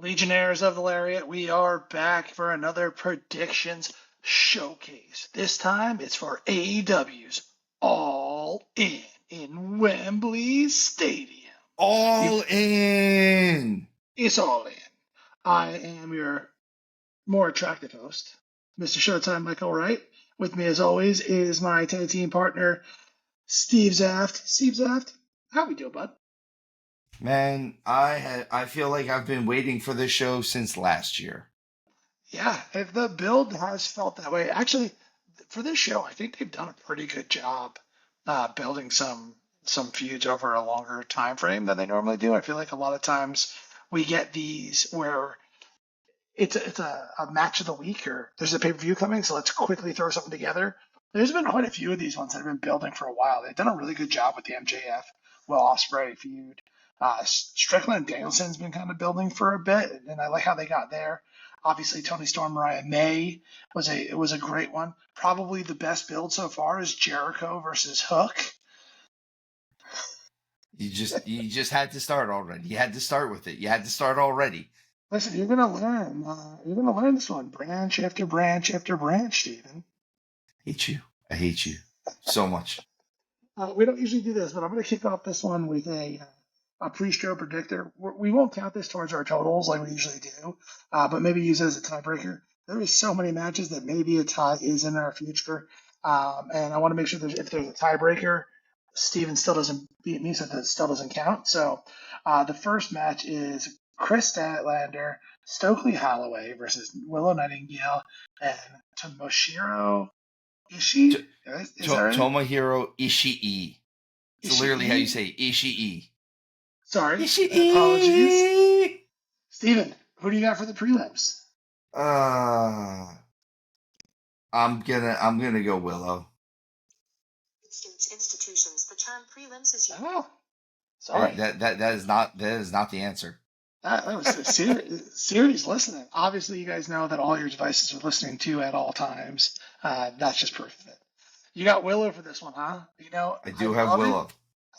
Legionnaires of the Lariat, we are back for another predictions showcase. This time it's for AEW's All in Wembley Stadium. All in! It's all in. I am your more attractive host, Mr. Showtime Michael Wright. With me, as always, is my tag team partner, Steve Zaft. Steve Zaft, how we doing, bud? Man, I feel like I've been waiting for this show since last year. Yeah, if the build has felt that way. Actually, for this show, I think they've done a pretty good job building some feuds over a longer time frame than they normally do. I feel like a lot of times we get these where it's a match of the week or there's a pay-per-view coming, so let's quickly throw something together. There's been quite a few of these ones that have been building for a while. They've done a really good job with the MJF Will Ospreay feud. Strickland and Danielson's been kind of building for a bit, and I like how they got there. Obviously, Tony Storm, Mariah May was a great one. Probably the best build so far is Jericho versus Hook. You just had to start already. You had to start with it. You had to start already. Listen, you're gonna learn. You're gonna learn this one, branch after branch after branch, Stephen. I hate you so much. We don't usually do this, but I'm going to kick off this one with a pre-show predictor. We won't count this towards our totals like we usually do, but maybe use it as a tiebreaker. There is so many matches that maybe a tie is in our future, and I want to make sure that if there's a tiebreaker, Steven still doesn't beat me, so that still doesn't count. So the first match is Chris Statlander, Stokely Holloway versus Willow Nightingale and Tomoshiro Ishii? Tomohiro Ishii. It's literally how you say Ishii. Sorry. Ishii. Apologies. Steven, who do you got for the prelims? I'm gonna go Willow. States institutions. The term prelims is used. Oh, sorry. That is not the answer. That was serious listening. Obviously, you guys know that all your devices are listening to at all times. That's just proof of it. You got Willow for this one, huh? You know, I do have Willow.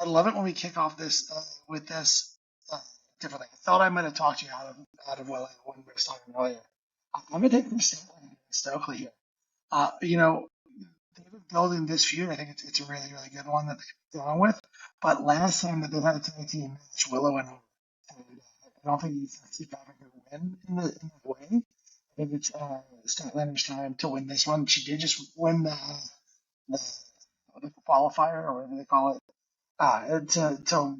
I love it when we kick off this with this differently. I thought I might have talked you out of Willow when we were talking earlier. I'm gonna take from Stokely here. You know, they've been building this feud. I think it's a really, really good one that they've gone with. But last time that they've had a tag team match, Willow and I don't think he's actually going to win in that way. I think it's Statlander's time to win this one. She did just win the qualifier or whatever they call it to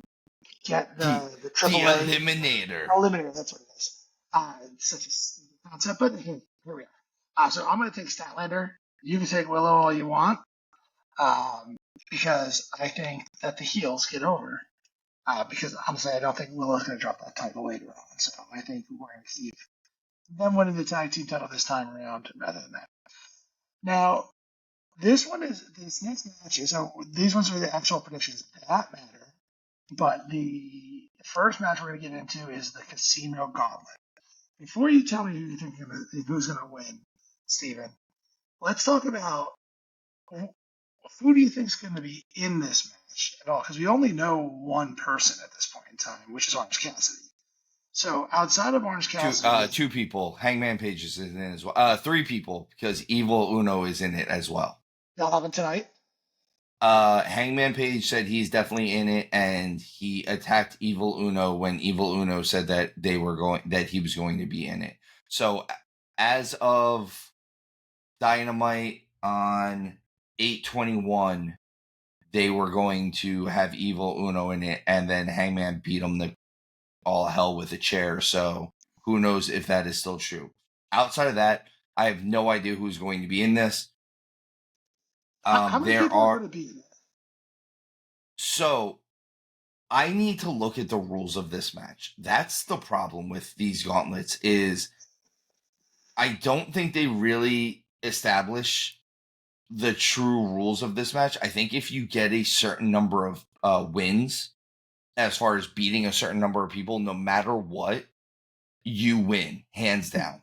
get the triple the eliminator. Eliminator, that's what it is. It's such a stupid concept, but hey, here we are. So I'm going to take Statlander. You can take Willow all you want, because I think that the heels get over. Because honestly, I don't think Willow's going to drop that title later on. So I think we're going to see them winning the tag team title this time around rather than that. Now, this next match is, so these ones are the actual predictions that matter. But the first match we're going to get into is the Casino Gauntlet. Before you tell me who's going to win, Steven, let's talk about who do you think is going to be in this match at all? Because we only know one person at this point in time, which is Orange Cassidy. So outside of Orange Cassidy, two people. Hangman Page is in it as well. 3 people because Evil Uno is in it as well. Y'all have it tonight? Hangman Page said he's definitely in it, and he attacked Evil Uno when Evil Uno said that he was going to be in it. So as of Dynamite on 8/21, they were going to have Evil Uno in it, and then Hangman beat him to all hell with a chair. So who knows if that is still true. Outside of that, I have no idea who's going to be in this. How many people are going to be in it? So I need to look at the rules of this match. That's the problem with these gauntlets is I don't think they really establish the true rules of this match. I think if you get a certain number of wins, as far as beating a certain number of people, no matter what, you win, hands down.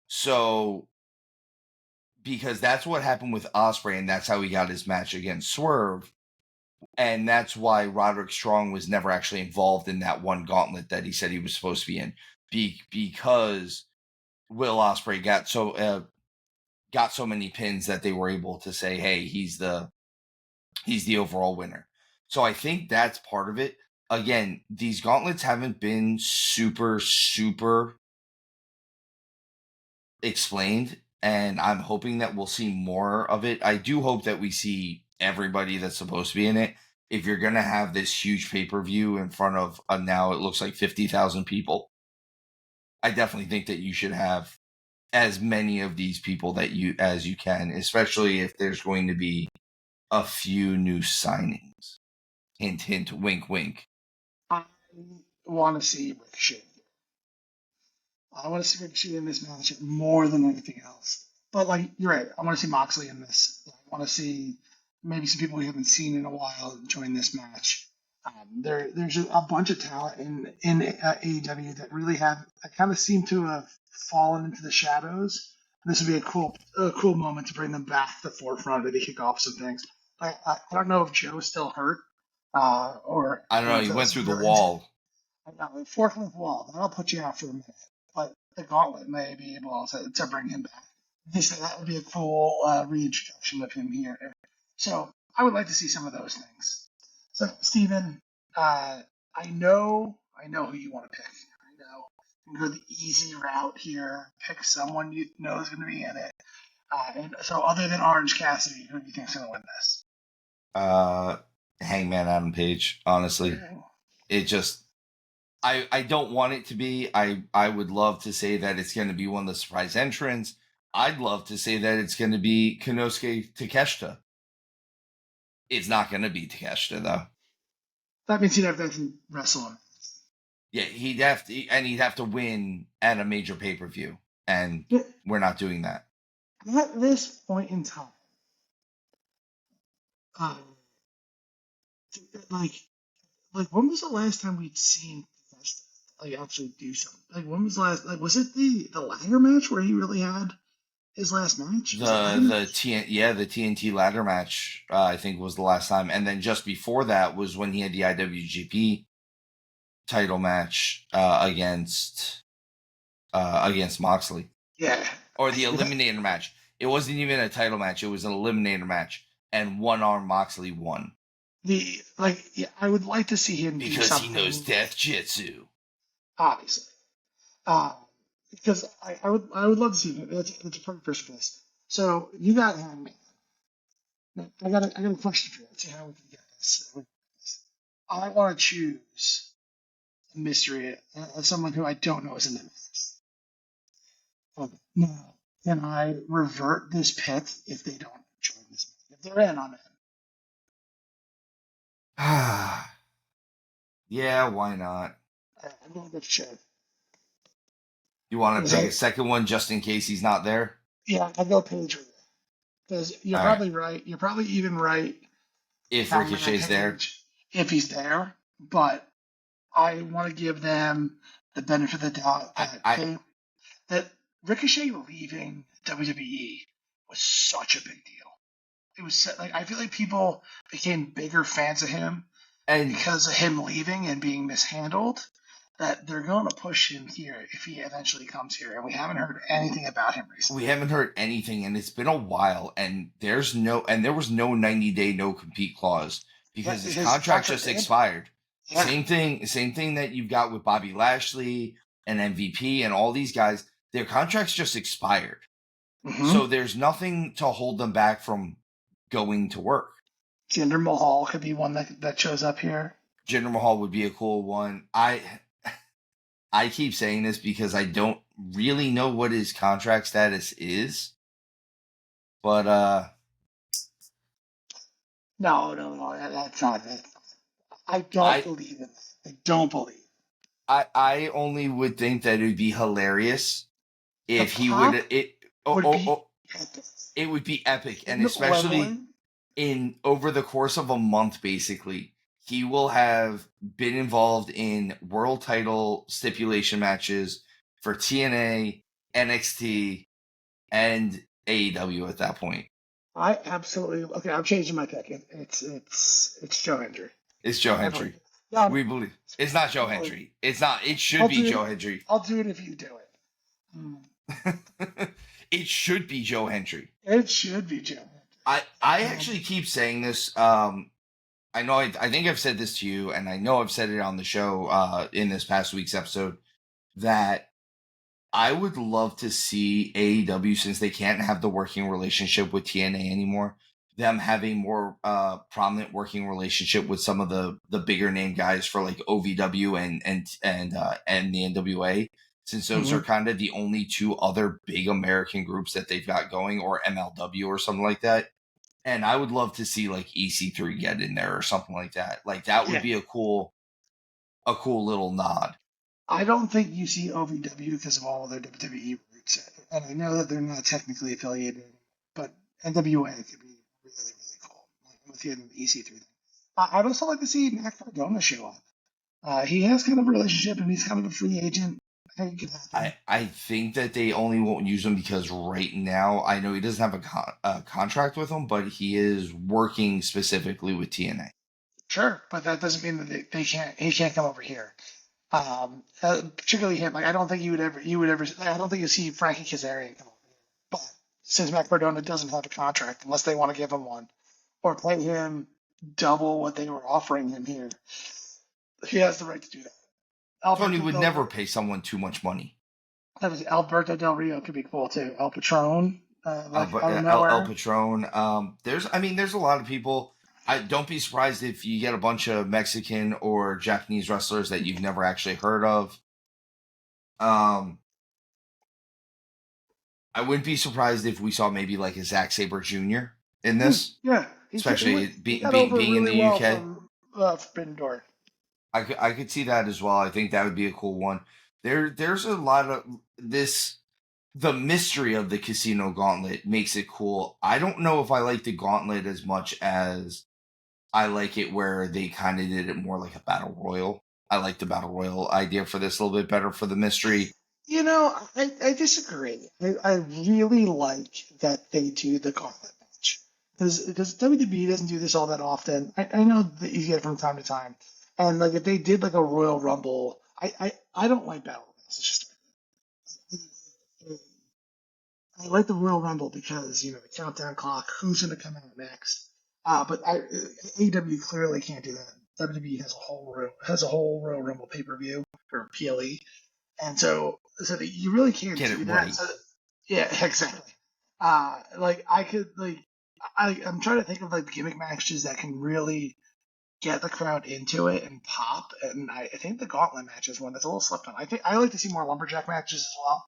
So, because that's what happened with Ospreay, and that's how he got his match against Swerve, And that's why Roderick Strong was never actually involved in that one gauntlet that he said he was supposed to be in, because Will Ospreay got so many pins that they were able to say, hey, he's the overall winner. So I think that's part of it. Again, these gauntlets haven't been super explained, and I'm hoping that we'll see more of it. I do hope that we see everybody that's supposed to be in it. If you're going to have this huge pay-per-view in front of now it looks like 50,000 people, I definitely think that you should have as many of these people as you can, especially if there's going to be a few new signings. Hint, hint, wink, wink. I want to see Ricochet. I want to see Ricochet in this match more than anything else. But like you're right, I want to see Moxley in this. I want to see maybe some people we haven't seen in a while join this match. There's a bunch of talent in AEW that really kind of seem to have fallen into the shadows. This would be a cool moment to bring them back to the forefront, maybe kick off some things. I don't know if Joe's still hurt, or I don't know. He went through the wall. I know, fourth wall. That'll put you out for a minute. But the Gauntlet may be able to bring him back. That would be a cool reintroduction of him here. So I would like to see some of those things. So Steven, I know who you want to pick. I know you can go the easy route here. Pick someone you know is going to be in it. And so other than Orange Cassidy, who do you think is going to win this? Hangman Adam Page. Honestly, it just. I don't want it to be. I would love to say that it's going to be one of the surprise entrants. I'd love to say that it's going to be Konosuke Takeshita. It's not going to be Takeshita, though. That means he'd have to wrestle him. Yeah, he'd have to win at a major pay-per-view, and we're not doing that. At this point in time, like when was the last time we'd seen actually do something? Like when was the last? Like was it the ladder match where he really had his last match? The TNT ladder match, I think was the last time, and then just before that was when he had the IWGP title match against Moxley. Yeah, or the eliminator match. It wasn't even a title match; it was an eliminator match, and One Arm Moxley won. I would like to see him because he knows Death Jitsu. Obviously, because I would love to see him. That's a perfect person for this. So you got Hangman. I got a question for you. Let's see how we can get this. I want to choose a mystery, someone who I don't know is in the mix. Now, can I revert this pick if they don't join this? If they're in, I'm in. Yeah, why not? I'm going with Chad. You want to pick a second one just in case he's not there? Yeah, I'll go Page with it. Because you're probably right. You're probably even right. If Ricochet's there. If he's there. But I want to give them the benefit of the doubt that Ricochet leaving WWE was such a big deal. It was I feel like people became bigger fans of him because of him leaving and being mishandled. That they're going to push him here if he eventually comes here, and we haven't heard anything about him recently. We haven't heard anything, and it's been a while, and there was no 90-day no compete clause because his contract just expired. Yeah. Same thing that you've got with Bobby Lashley and MVP and all these guys. Their contracts just expired, so there's nothing to hold them back from going to work. Jinder Mahal could be one that shows up here. Jinder Mahal would be a cool one. I keep saying this because I don't really know what his contract status is. But No, that's not it. I don't believe it. I don't believe it. I only would think that it would be hilarious if he would it would be epic, and especially over the course of a month, basically. He will have been involved in world title stipulation matches for TNA, NXT, and AEW at that point. I absolutely okay. I'm changing my pick. It's Joe Hendry. It's Joe Definitely. Hendry. No, We believe it's not Joe no, Hendry. It's not. It should I'll be do it. Joe Hendry. I'll do it if you do it. Mm. It should be Joe Hendry. It should be Joe. I actually keep saying this. I know I think I've said this to you, and I know I've said it on the show in this past week's episode, that I would love to see AEW, since they can't have the working relationship with TNA anymore, them have a more prominent working relationship with some of the bigger name guys for like OVW and the NWA, since those are kind of the only two other big American groups that they've got going, or MLW or something like that. And I would love to see like EC3 get in there or something like that. Like that would Yeah. be a cool little nod. I don't think you see OVW because of all of their WWE roots. And I know that they're not technically affiliated, but NWA could be really, really cool. Like with you in the EC3 thing. I'd also like to see Mac Cardona show up. He has kind of a relationship and he's kind of a free agent. I think it could happen. I think that they only won't use him because right now, I know he doesn't have a contract with them, but he is working specifically with TNA. Sure, but that doesn't mean that he can't come over here. Particularly him. Like I don't think you would ever. I don't think you see Frankie Kazarian come over here. But since Mac Cardona doesn't have a contract, unless they want to give him one, or pay him double what they were offering him here, he has the right to do that. Tony would never pay someone too much money. Alberto Del Rio could be cool too. El Patron, El Patron. There's a lot of people. Don't be surprised if you get a bunch of Mexican or Japanese wrestlers that you've never actually heard of. I wouldn't be surprised if we saw maybe like a Zack Sabre Jr. in this. Yeah, especially being in the UK. Forbidden Door. I could see that as well. I think that would be a cool one. There's a lot of this. The mystery of the Casino Gauntlet makes it cool. I don't know if I like the Gauntlet as much as I like it where they kind of did it more like a battle royal. I like the battle royal idea for this a little bit better for the mystery. You know, I disagree. I really like that they do the Gauntlet match. Because WWE doesn't do this all that often. I know that you get it from time to time. And like if they did like a Royal Rumble, I don't like battle royals. It's just I like the Royal Rumble because the countdown clock, who's going to come out next. But AEW clearly can't do that. WWE has a whole Royal Rumble pay-per-view or PLE, and so you really can't Get do it that. right. So, yeah, exactly. I'm trying to think of like gimmick matches that can really get the crowd into it and pop. And I think the Gauntlet match is one that's a little slept on. I like to see more lumberjack matches as well.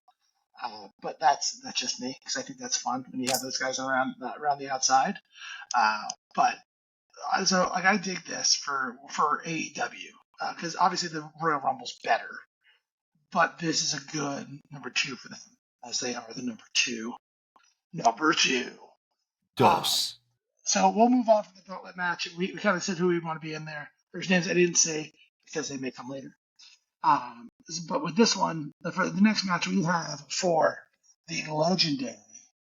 But that's just me because I think that's fun when you have those guys around the outside. But so like I dig this for AEW because obviously the Royal Rumble's better, but this is a good number two for them as they are the number two. Number two. Dos. So we'll move on from the Gauntlet match. We kind of said who we want to be in there. There's names I didn't say because they may come later. But with this one, for the next match we have for the legendary,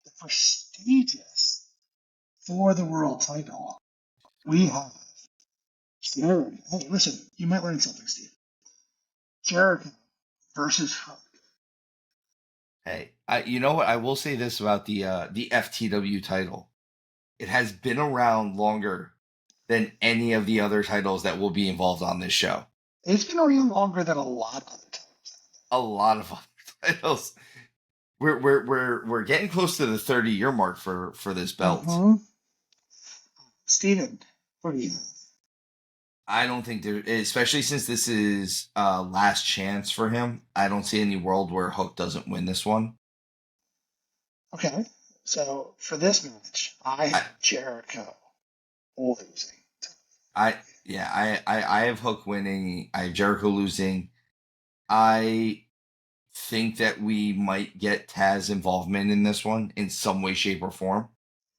the prestigious, for the world title, we have Jericho. Hey, listen, you might learn something, Steve. Jericho versus Hook. Hey, you know what? I will say this about the FTW title. It has been around longer than any of the other titles that will be involved on this show. It's been around longer than a lot of other titles. A lot of other titles. We're getting close to the 30-year mark for this belt. Mm-hmm. Steven, what do you have? I don't think there, especially since this is last chance for him. I don't see any world where Hook doesn't win this one. Okay, so for this match, I have Jericho losing. I have Hook winning. I have Jericho losing. I think that we might get Taz involvement in this one in some way, shape, or form.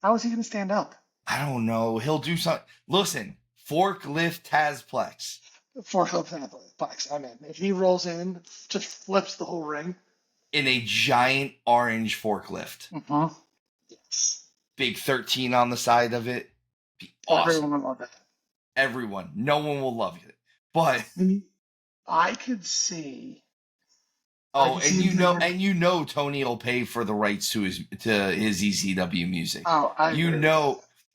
How is he going to stand up? I don't know. He'll do something. Listen, forklift Tazplex. Forklift Tazplex. I mean, if he rolls in, just flips the whole ring. In a giant orange forklift. Mm-hmm. Yes. big 13 on the side of it. Be awesome. Everyone will love that. Everyone. No one will love it. But I could see. oh, and you know Tony will pay for the rights to his ECW music. Oh,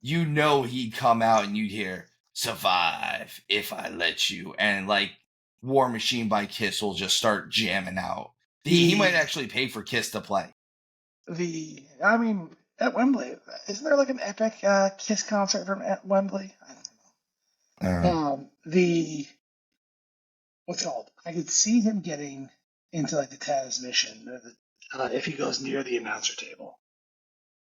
you know he'd come out and you'd hear "Survive If I Let You," and like War Machine by Kiss will just start jamming out. He might actually pay for Kiss to play. I mean, at Wembley, isn't there like an epic Kiss concert from at Wembley? I don't know. What's it called? I could see him getting into like the Taz mission if he goes near the announcer table,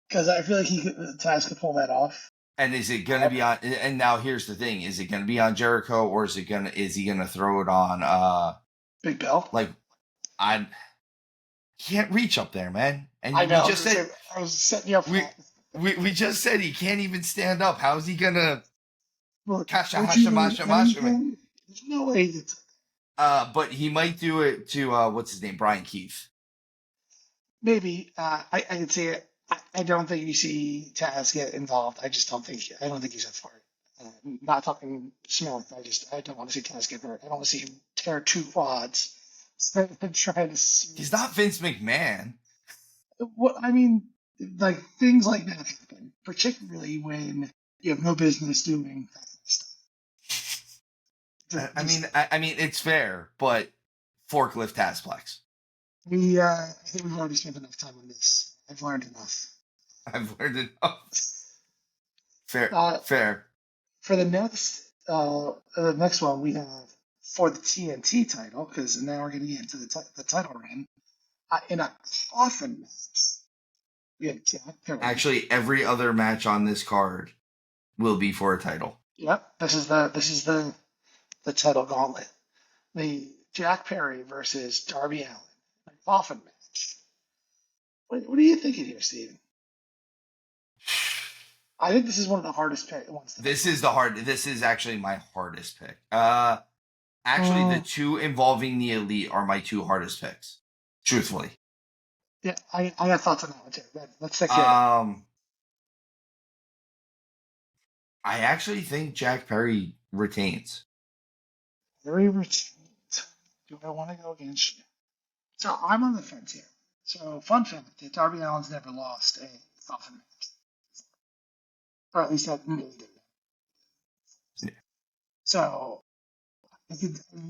because I feel like Taz could pull that off. And is it going to be on? And now here's the thing: is it going to be on Jericho, or is he going to throw it on Big Bill? Like, I can't reach up there, man. And I know. We just said I was setting you up. We just said he can't even stand up. How's he gonna? There's no way. But he might do it to what's his name, Brian Keith. Maybe I could see it. I don't think you see Taz get involved. I don't think he's up for it. Not talking smack. I don't want to see Taz get hurt. I don't want to see him tear 2 quads. Trying to. He's not Vince McMahon. What I mean, like things like that happen, particularly when you have no business doing that stuff. I mean, it's fair, but forklift Tazplex. I think we've already spent enough time on this. I've learned enough. Fair. For the next one, we have for the TNT title, because now we're going to get into the title reign. In a coffin match, we have Jack Perry. Actually, every other match on this card will be for a title. Yep, this is the title gauntlet. The Jack Perry versus Darby Allin, a coffin match. What are you thinking here, Steven? I think this is one of the hardest ones. This is actually my hardest pick. Actually, the two involving the Elite are my 2 hardest picks. Truthfully. Yeah, I got thoughts on that one too. Let's take it. I actually think Jack Perry retains. Perry retains. Do I want to go against you? So I'm on the fence here. So fun fact: that Darby Allin's never lost a coffin match, or at least that didn't. Yeah. So I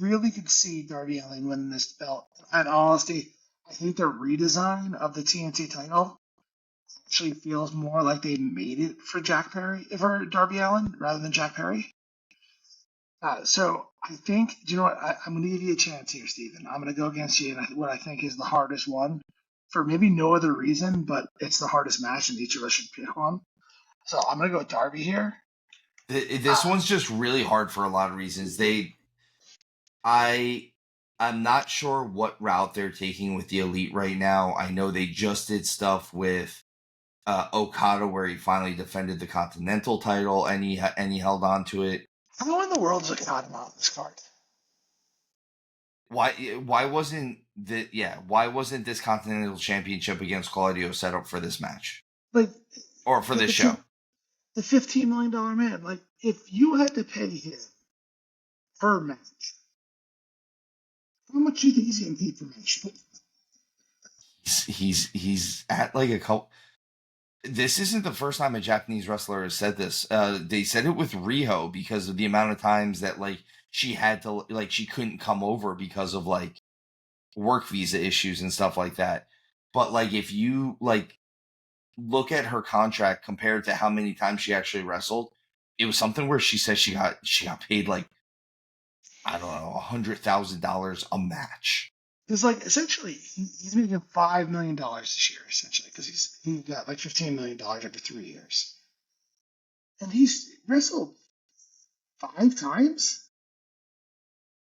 really could see Darby Allin winning this belt. And honestly, I think the redesign of the TNT title actually feels more like they made it for Darby Allin rather than Jack Perry. So I think, do you know what? I'm going to give you a chance here, Steven. I'm going to go against you in what I think is the hardest one for maybe no other reason, but it's the hardest match and each of us should pick one. So I'm going to go with Darby here. This one's just really hard for a lot of reasons. I'm not sure what route they're taking with the Elite right now. I know they just did stuff with Okada where he finally defended the Continental title and he held on to it. How in the world is Okada not on this card? Why wasn't this Continental Championship against Claudio set up for this match? Or for this show? The $15 million man. Like, if you had to pay him per match, how much do you think he's getting paid per match? He's at like a couple. This isn't the first time a Japanese wrestler has said this. They said it with Riho because of the amount of times that like she had to she couldn't come over because of like work visa issues and stuff like that. But like if you like look at her contract compared to how many times she actually wrestled, it was something where she said she got paid like I don't know $100,000 a match. It's like essentially he's making $5 million this year, essentially, because he got like $15 million over 3 years, and he's wrestled 5 times.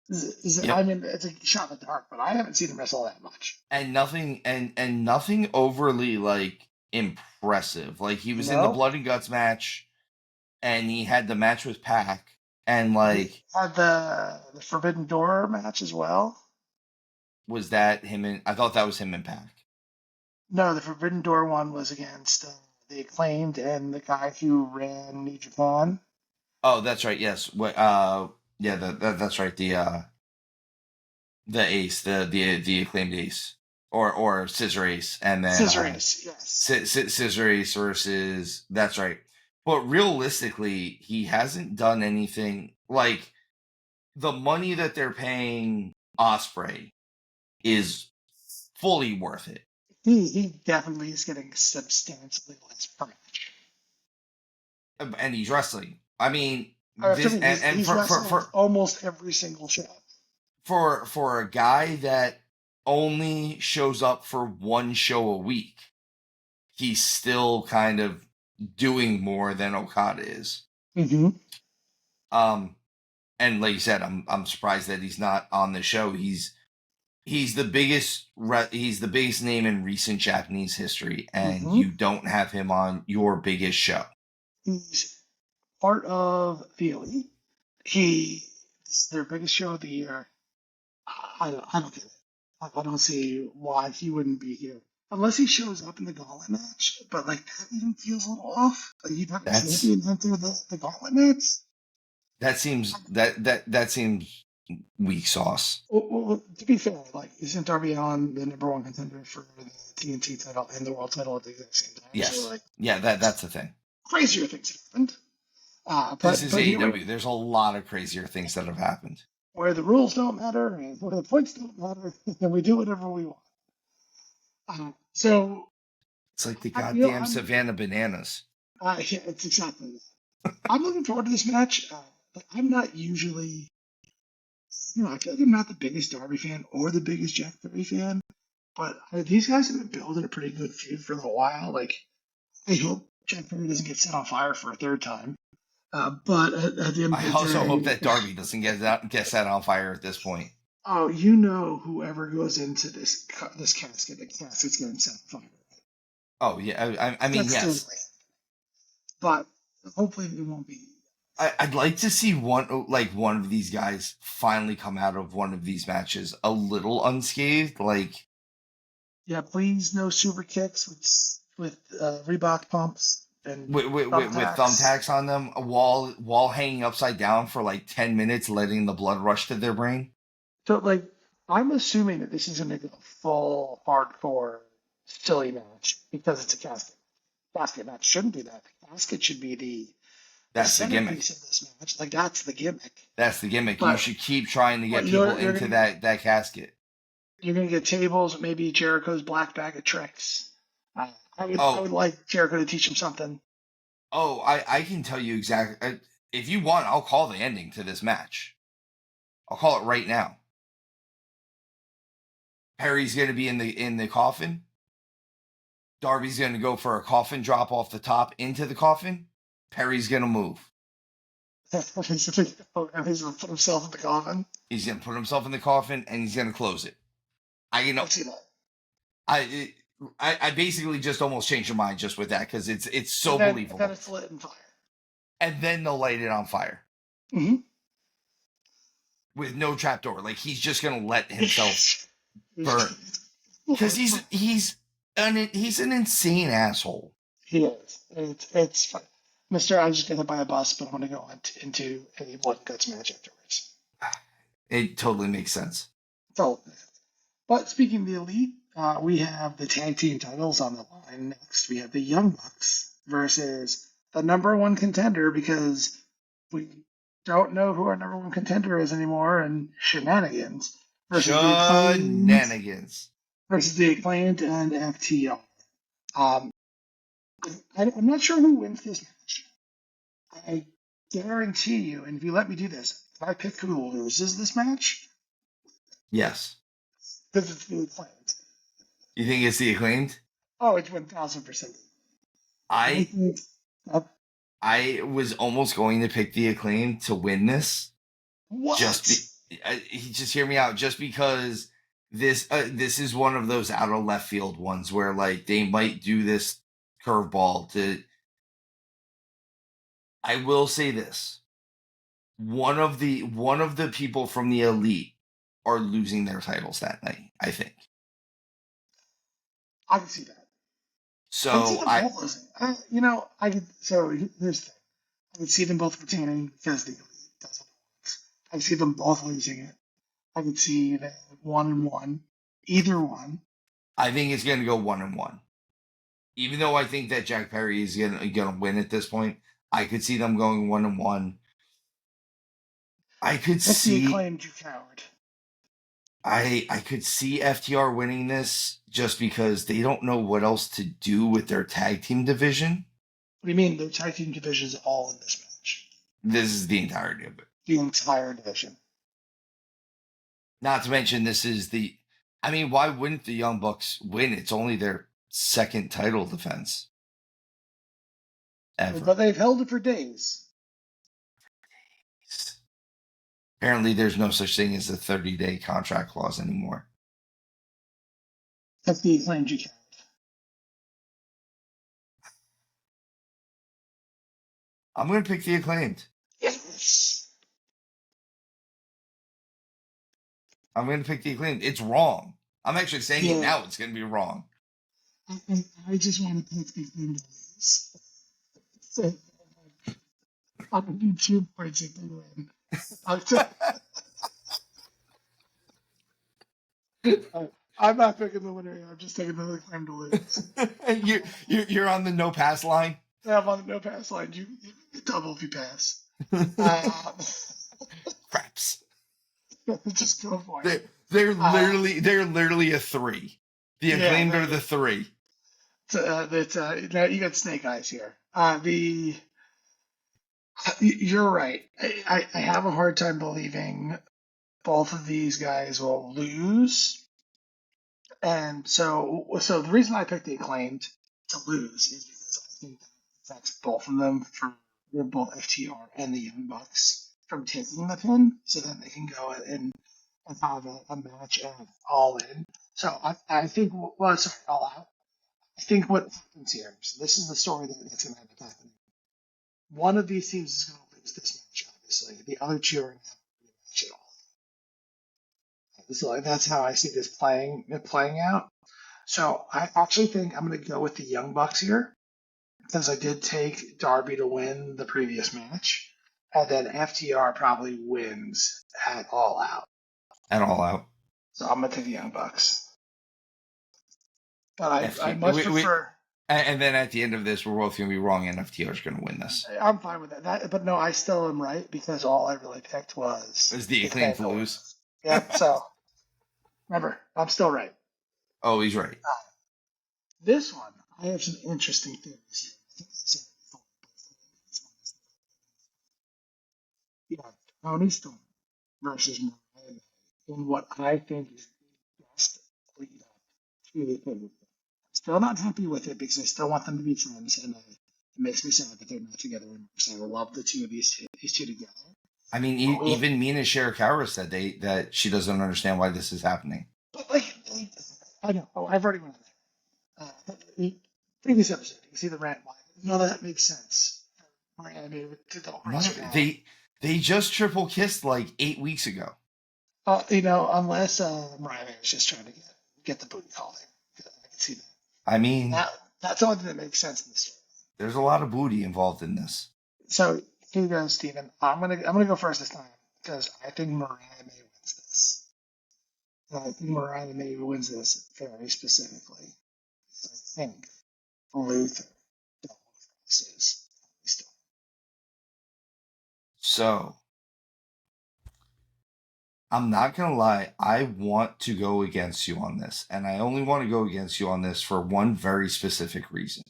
Yep. I mean, it's a shot in the dark, but I haven't seen him wrestle that much. And nothing overly like impressive. Like he was in the Blood and Guts match, and he had the match with Pac, and like he had the Forbidden Door match as well. Was that him? I thought that was him and Pac. No, the Forbidden Door one was against the Acclaimed and the guy who ran New Japan. Oh, that's right. Yes. What? Yeah. That's right. The Ace, the Acclaimed Ace, or Scissor Ace, and then Scissor Ace, yes. Scissor Ace versus. That's right. But realistically, he hasn't done anything like the money that they're paying Osprey is fully worth it. He definitely is getting substantially less per match. And he's wrestling. I mean, He's wrestling almost every single show. For a guy that only shows up for one show a week, he's still kind of doing more than Okada is. Mm-hmm. And like you said, I'm surprised that he's not on the show. He's the biggest name in recent Japanese history, and you don't have him on your biggest show. He's part of the Elite. This is their biggest show of the year. I don't get it. I don't see why he wouldn't be here. Unless he shows up in the gauntlet match. But like that even feels a little off. Like you'd have a champion enter the gauntlet match. That seems weak sauce. Well, to be fair, like isn't Darby Allin the number one contender for the TNT title and the world title at the exact same time? Yes. So, like, yeah, that's the thing. Crazier things happened. This is AEW. There's a lot of crazier things that have happened. Where the rules don't matter and where the points don't matter, and we do whatever we want. So it's like the goddamn Savannah Bananas. Yeah, it's exactly that. I'm looking forward to this match. I'm not usually, I feel like I'm not the biggest Darby fan or the biggest Jack Perry fan, but these guys have been building a pretty good feud for a while. Like, I hope Jack Perry doesn't get set on fire for a third time. But at the end of the day, I also hope that Darby doesn't get set on fire at this point. Oh, whoever goes into this casket, the casket's getting set on fire. Oh yeah, I mean yes. But hopefully it won't be. I'd like to see one of these guys finally come out of one of these matches a little unscathed. Like, yeah, please no super kicks with Reebok pumps and with thumbtacks on them while hanging upside down for like 10 minutes, letting the blood rush to their brain. So like, I'm assuming that this is going to go full hardcore silly match because it's a casket. Casket match shouldn't do that. The casket should be that's the gimmick of this match. Like that's the gimmick. That's the gimmick. But, you should keep trying to get people into that casket. You're gonna get tables, maybe Jericho's black bag of tricks. I would like Jericho to teach him something. Oh, I can tell you exactly. If you want, I'll call the ending to this match. I'll call it right now. Perry's gonna be in the coffin. Darby's going to go for a coffin drop off the top into the coffin. Perry's going to move. He's going to put himself in the coffin? He's going to put himself in the coffin, and he's going to close it. I see that. I basically just almost changed your mind just with that, because it's so believable. And then it's lit on fire. And then they'll light it on fire. Mm-hmm. With no trapdoor. Like, he's just going to let himself burn. Because he's an insane asshole. He is. It's fun. Mr. I'm just going to buy a bus, but I'm going to go into a blood and guts match afterwards. It totally makes sense. But speaking of the Elite, we have the tag team titles on the line next. We have the Young Bucks versus the number one contender, because we don't know who our number one contender is anymore, and Shenanigans. Versus the Acclaimed and FTR. I'm not sure who wins this match. I guarantee you, and if you let me do this, if I pick who loses this match, yes, because it's the Acclaimed. You think it's the Acclaimed? Oh, it's 1,000%. I was almost going to pick the Acclaimed to win this. What? Just hear me out. Just because this is one of those out of left field ones where like they might do this curveball to. I will say this: one of the people from the Elite are losing their titles that night. I think. I can see that. I see So them both losing. Here's the thing. I could see them both retaining because the elite does what it wants. I see them both losing it. I could see them 1-1, either one. I think it's going to go 1-1. Even though I think that Jack Perry is going to win at this point, I could see them going 1-1. I could That's the see acclaimed, you coward. I could see FTR winning this just because they don't know what else to do with their tag team division. What do you mean? The tag team division is all in this match. This is the entirety of it. The entire division. Not to mention, this is the. I mean, why wouldn't the Young Bucks win? It's only their second title defense ever. But they've held it for days. Apparently, there's no such thing as a 30-day contract clause anymore. That's the acclaimed, you coward. I'm going to pick the acclaimed. Yes. I'm going to pick the acclaimed. It's wrong. I'm actually saying it now. It's going to be wrong. I just want to pick the acclaimed to lose. So, I'm going to do 2 points if they win. I'm not picking the winner. I'm just taking the acclaimed to lose. You're on the no pass line. Yeah, I'm on the no pass line. You double if you pass. Craps. Just go for it. They're literally a 3. The acclaimed are the 3. Now you got snake eyes here. You're right. I have a hard time believing both of these guys will lose. And so the reason I picked the acclaimed to lose is because I think that affects both of them for both FTR and the Young Bucks from taking the pin, so then they can go and have a match at All In. So I think, All Out. I think what happens here, so this is the story that's going to end up happening. One of these teams is going to lose this match, obviously. The other two are going to have a match at all. So that's how I see this playing out. So I actually think I'm going to go with the Young Bucks here, because I did take Darby to win the previous match, and then FTR probably wins at All Out. At All Out. So I'm going to take the Young Bucks. But I much prefer... And then at the end of this, we're both going to be wrong, and FTR is going to win this. I'm fine with that. But no, I still am right, because all I really picked was... Is the acclaimed to lose. Yeah, so... Remember, I'm still right. Oh, he's right. This one, I have some interesting theories here. You have Tony Storm versus Mariah May in what I think is the best lead up to the pay-per-view. Still not happy with it because I still want them to be friends, and it makes me sad that they're not together anymore. So I love the two of these two together. I mean, even Mina Shirakawa said that she doesn't understand why this is happening. But I know. Oh, I've already went on there. The previous episode, you can see the rant. Why? No, that makes sense. They just triple kissed like 8 weeks ago. Unless Mariah was just trying to get the booty call there. I can see that. I mean, that's the only thing that makes sense in the story. There's a lot of booty involved in this. So here you go, Steven. I'm gonna go first this time because I think Mariah May wins this. And I think Mariah May wins this very specifically. I think Luther crosses. So I'm not gonna lie, I want to go against you on this, and I only want to go against you on this for one very specific reason.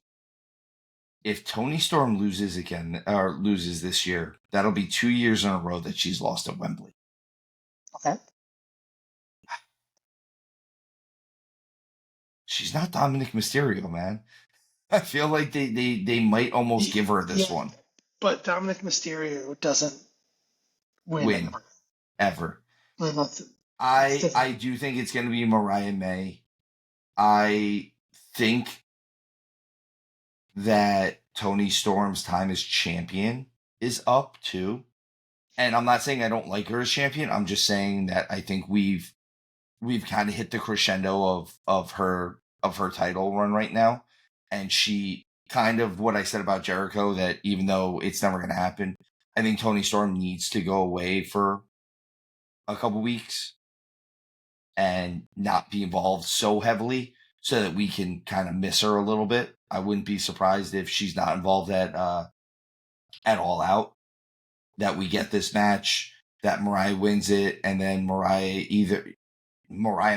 If Toni Storm loses again, or loses this year, that'll be 2 years in a row that she's lost at Wembley. Okay. She's not Dominic Mysterio, man. I feel like they might almost give her this one. But Dominic Mysterio doesn't win ever. I do think it's going to be Mariah May. I think that Toni Storm's time as champion is up too. And I'm not saying I don't like her as champion. I'm just saying that I think we've kind of hit the crescendo of her title run right now. and she kind of what I said about Jericho, that even though it's never going to happen, I think Toni Storm needs to go away for a couple weeks and not be involved so heavily so that we can kind of miss her a little bit. I wouldn't be surprised if she's not involved at All Out, that we get this match, that Mariah wins it, and then Mariah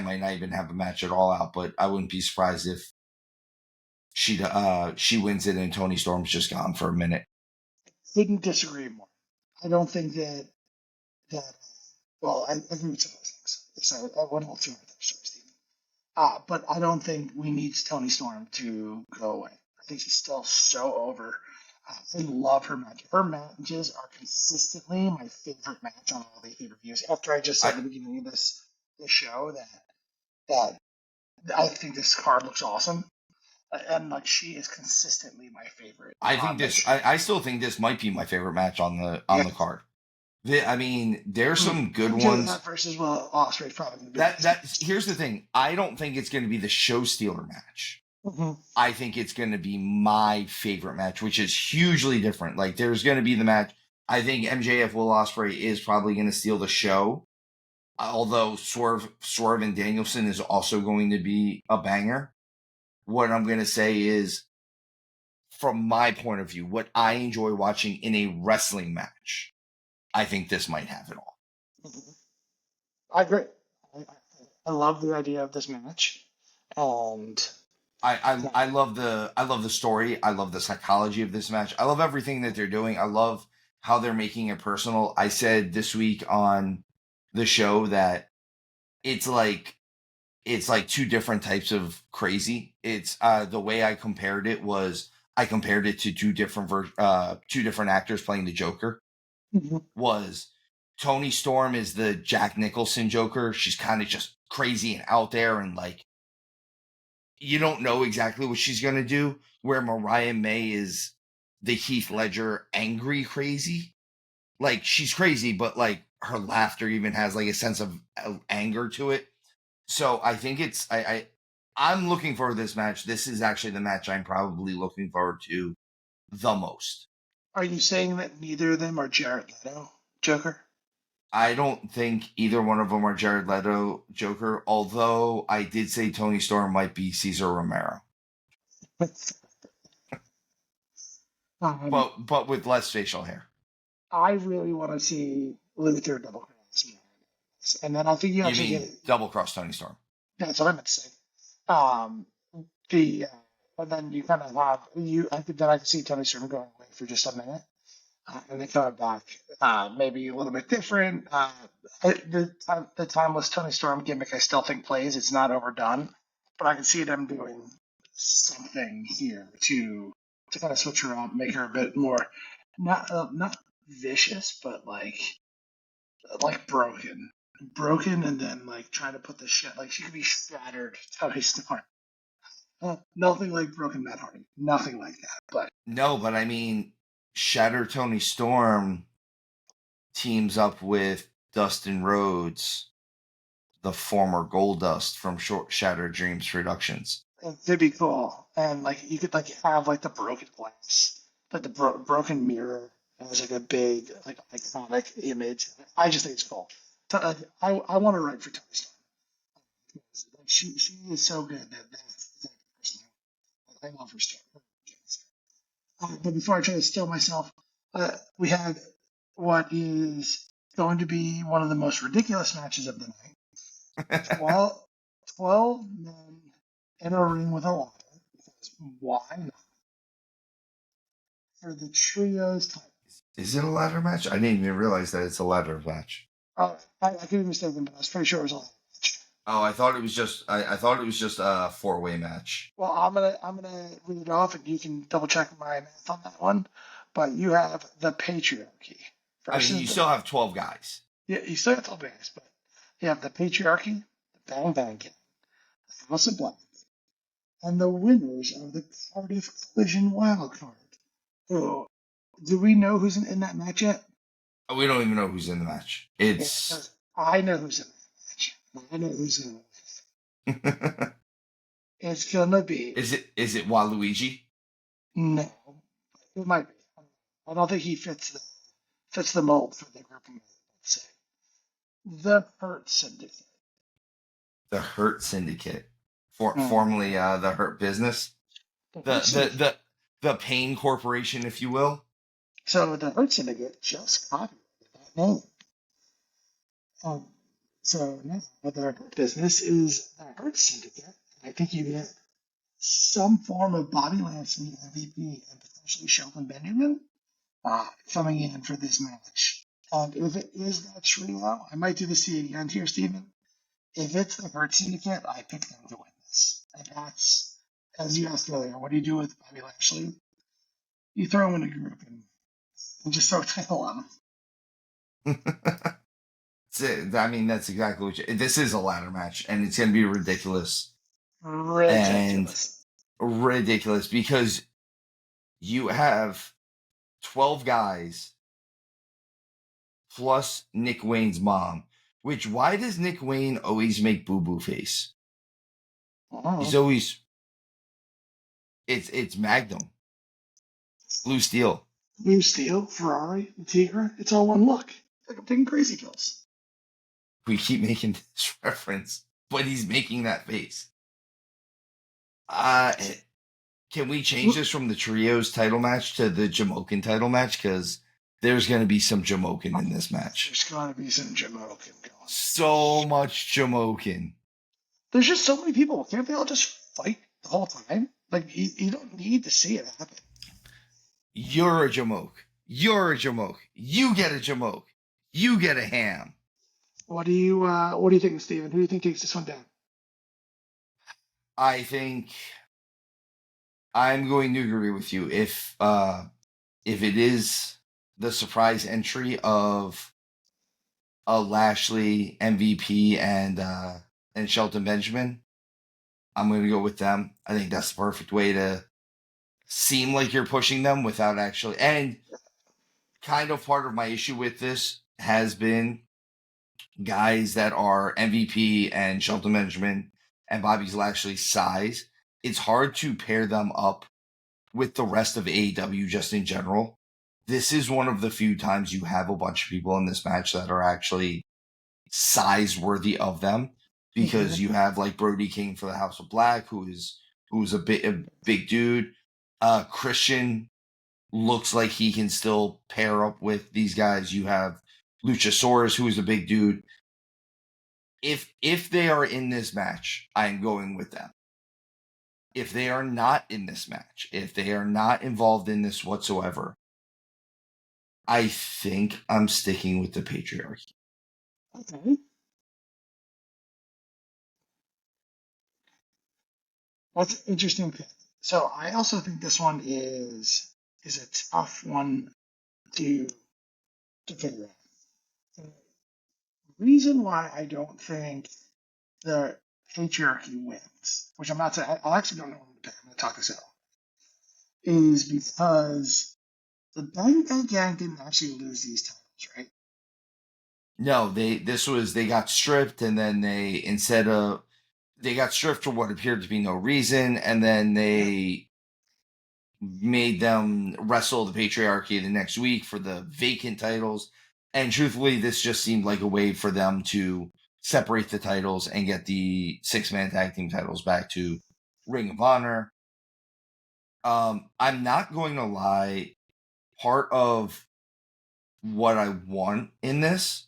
might not even have a match at All Out, but I wouldn't be surprised if she wins it and Toni Storm's just gone for a minute. Couldn't disagree more. I don't think that well, I agree with some of those things. So I wouldn't hold too much. Sorry, Steve. But I don't think we need Toni Storm to go away. I think she's still so over. I love her match. Her matches are consistently my favorite match on all the pay-per-views. After I just said at the beginning of this show that I think this card looks awesome, and like she is consistently my favorite. I still think this might be my favorite match on the card. I mean, there's some good ones. Versus Ospreay probably. Here's the thing. I don't think it's going to be the show stealer match. Mm-hmm. I think it's going to be my favorite match, which is hugely different. Like, there's going to be the match. I think MJF Will Ospreay is probably going to steal the show, although Swerve and Danielson is also going to be a banger. What I'm going to say is, from my point of view, what I enjoy watching in a wrestling match, I think this might have it all. Mm-hmm. I agree. I love the idea of this match, and I love the story. I love the psychology of this match. I love everything that they're doing. I love how they're making it personal. I said this week on the show that it's like two different types of crazy. It's the way I compared it was I compared it to two different actors playing the Joker. Mm-hmm. Was Toni Storm is the Jack Nicholson Joker. She's kind of just crazy and out there, and like you don't know exactly what she's gonna do. Where Mariah May is the Heath Ledger angry crazy. Like, she's crazy, but like her laughter even has like a sense of anger to it. So I think it's I'm looking forward to this match. This is actually the match I'm probably looking forward to the most. Are you saying that neither of them are Jared Leto Joker? I don't think either one of them are Jared Leto Joker, although I did say Toni Storm might be Cesar Romero. But with less facial hair. I really want to see Luther double cross, and then I think you actually get double cross Toni Storm. That's what I meant to say. And then you kind of have I think that I can see Toni Storm going away for just a minute, and then coming back, maybe a little bit different. The timeless Toni Storm gimmick I still think plays. It's not overdone, but I can see them doing something here to kind of switch her up, make her a bit more not vicious, but like broken, and then like trying to put the shit like she could be shattered Toni Storm. Nothing like broken Matt Hardy, nothing like that. But I mean, Shattered Toni Storm teams up with Dustin Rhodes, the former Goldust from Shattered Dreams Productions. It'd be cool, and like you could like have like the broken glass, like the broken mirror as like a big like iconic image. I just think it's cool. I want to write for Toni Storm. She is so good that's I love her story. But before I try to steal myself, we had what is going to be one of the most ridiculous matches of the night. 12 men in a ring with a ladder. Because why not? For the trios title. Is it a ladder match? I didn't even realize that it's a ladder match. I could be mistaken, but I was pretty sure it was a ladder match. Oh, I thought it was just a 4-way match. Well, I'm gonna read it off, and you can double check my math on that one. But you have the patriarchy. I mean, you still have 12 guys. Yeah, you still have 12 guys, but you have the patriarchy, the Bang Bang Gang, the House of Black, and the winners of the Cardiff Collision Wild Card. Oh, do we know who's in that match yet? We don't even know who's in the match. It's I know who's in that match. I know who's in it. It's gonna be Is it Waluigi? no. It might be. I don't think he fits the mold for the group. Let's say the Hurt Syndicate. The Hurt Syndicate, Mm. formerly the Hurt Business, The the Hurt Syndicate. the Pain Corporation, if you will. So the Hurt Syndicate just copyrighted that name. Um, so now the business is the Hurt Syndicate. I think you get some form of Bobby Lashley, MVP, and potentially Shelton Benjamin coming in for this match. And if it is that trio, I might do the C at the end here, Steven. If it's the Hurt Syndicate, I pick them to win this. And that's, as you asked earlier, what do you do with Bobby Lashley? You throw him in a group and just throw a title on him. I mean, that's exactly what this is, a ladder match, and it's going to be ridiculous. Ridiculous. And ridiculous because you have 12 guys plus Nick Wayne's mom, which, why does Nick Wayne always make boo-boo face? He's always, it's Magnum. Blue Steel. Blue Steel, Ferrari, Tigra, it's all one look. Like I'm taking crazy pills. We keep making this reference, but he's making that face. Can we change this from the Trios title match to the Jamokin title match? Because there's going to be some Jamokin in this match. There's going to be some Jamokin going. So much Jamokin. There's just so many people. Can't they all just fight the whole time? Like, you don't need to see it happen. You're a Jamoke. You're a Jamoke. You get a Jamoke. You get a ham. What do you think, Steven? Who do you think takes this one down? I think I'm going to agree with you. If it is the surprise entry of a Lashley, MVP, and Shelton Benjamin, I'm going to go with them. I think that's the perfect way to seem like you're pushing them without actually. And kind of part of my issue with this has been guys that are MVP and Shelton Benjamin and Bobby Lashley's size. It's hard to pair them up with the rest of AEW just in general. This is one of the few times you have a bunch of people in this match that are actually size worthy of them, because you have like Brody King for the House of Black, who's a big dude. Christian looks like he can still pair up with these guys. You have Luchasaurus, who is a big dude. If they are in this match, I am going with them. If they are not in this match, if they are not involved in this whatsoever, I think I'm sticking with the patriarchy. Okay. That's an interesting pick. So I also think this one is a tough one to figure out. The reason why I don't think the patriarchy wins, which I'm not saying, I actually don't know what I'm going to talk this out, is because the Bang Bang Gang didn't actually lose these titles, right? No, they got stripped, and then they got stripped for what appeared to be no reason, and then they made them wrestle the patriarchy the next week for the vacant titles. And truthfully, this just seemed like a way for them to separate the titles and get the 6-man tag team titles back to Ring of Honor. I'm not going to lie. Part of what I want in this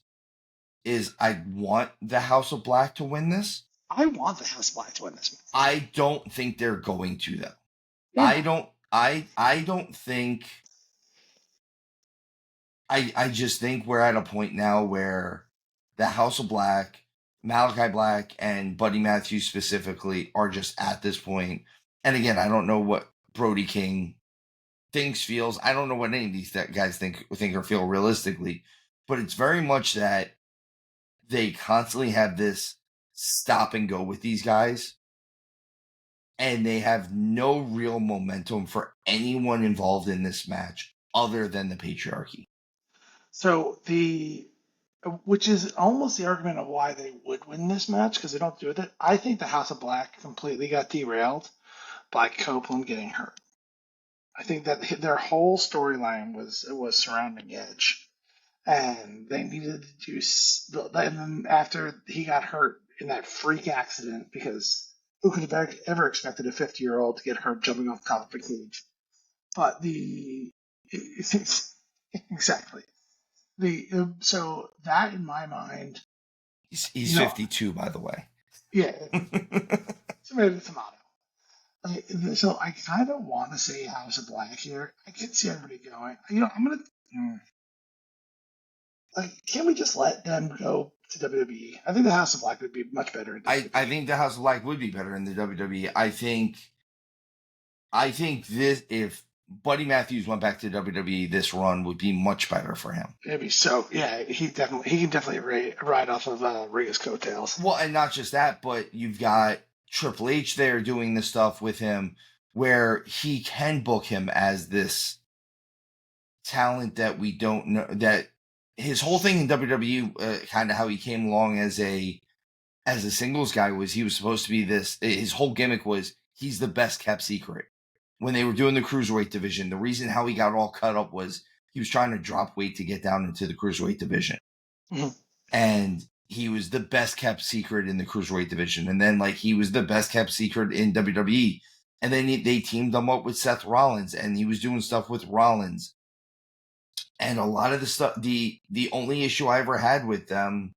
is I want the House of Black to win this. I want the House of Black to win this match. I don't think they're going to, though. Yeah. I don't think. I just think we're at a point now where the House of Black, Malachi Black, and Buddy Matthews specifically are just at this point. And again, I don't know what Brody King thinks, feels. I don't know what any of these guys think or feel realistically, but it's very much that they constantly have this stop and go with these guys, and they have no real momentum for anyone involved in this match other than the patriarchy. So the which is almost the argument of why they would win this match because they don't do it. I think the House of Black completely got derailed by Copeland getting hurt. I think that their whole storyline was surrounding Edge, and they needed to do. And then after he got hurt in that freak accident, because who could have ever expected a 50-year-old to get hurt jumping off the top of a cage? But exactly so that in my mind, He's 52, by the way. Yeah, tomato tomato. So I kind of want to say House of Black here. I can see everybody going. I'm gonna. Can't we just let them go to WWE? I think the House of Black would be much better. I think the House of Black would be better in the WWE. I think this, if Buddy Matthews went back to WWE, this run would be much better for him. Maybe so. Yeah, he can definitely ride off of Rhea's coattails. Well, and not just that, but you've got Triple H there doing this stuff with him, where he can book him as this talent that we don't know. That his whole thing in WWE, kind of how he came along as a singles guy, was he was supposed to be this. His whole gimmick was he's the best kept secret. When they were doing the cruiserweight division, the reason how he got all cut up was he was trying to drop weight to get down into the cruiserweight division. Mm-hmm. And he was the best kept secret in the cruiserweight division. And then he was the best kept secret in WWE. And then they teamed him up with Seth Rollins, and he was doing stuff with Rollins. And a lot of the stuff, the only issue I ever had with them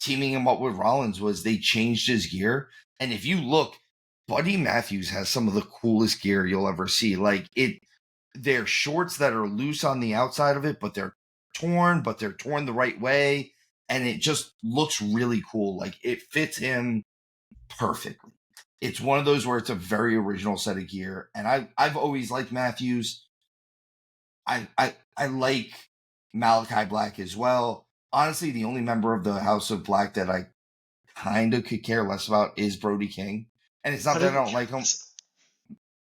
teaming him up with Rollins was they changed his gear. And if you look, Buddy Matthews has some of the coolest gear you'll ever see. They're shorts that are loose on the outside of it, but they're torn the right way. And it just looks really cool. It fits him perfectly. It's one of those where it's a very original set of gear. And I've always liked Matthews. I like Malachi Black as well. Honestly, the only member of the House of Black that I kind of could care less about is Brody King. And it's not that I don't like him.